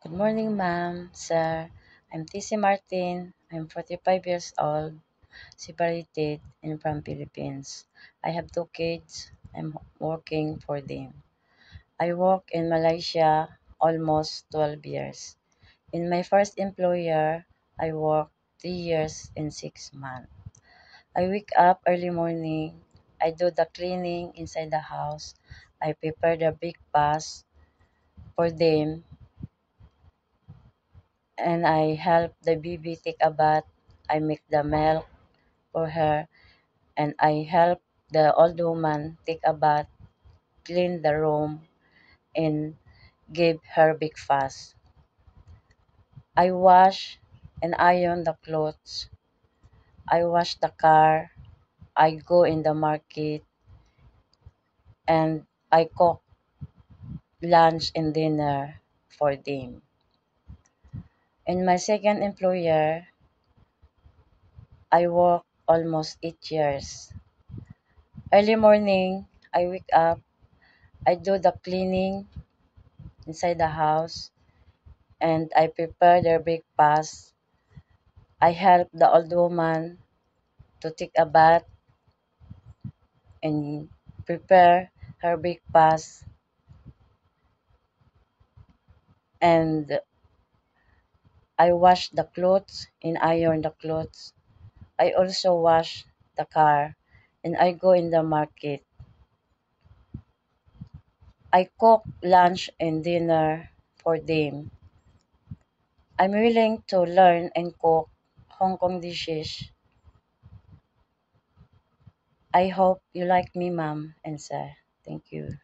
Good morning, ma'am, sir. I'm TC Martin. I'm 45 years old, separated and from Philippines. I have two kids. I'm working for them. I work in Malaysia almost 12 years. In my first employer, I worked 3 years and 6 months. I wake up early morning. I do the cleaning inside the house. I prepare the breakfast for them and I help the baby take a bath. I make the milk for her and I help the old woman take a bath, clean the room and give her breakfast. I wash and iron the clothes. I wash the car. I go in the market and I cook lunch and dinner for them. In my second employer, I work almost 8 years. Early morning, I wake up. I do the cleaning inside the house and I prepare their breakfast. I help the old woman to take a bath and prepare her breakfast and I wash the clothes and iron the clothes. I also wash the car and I go in the market. I cook lunch and dinner for them. I'm willing to learn and cook Hong Kong dishes. I hope you like me, ma'am and sir. Thank you.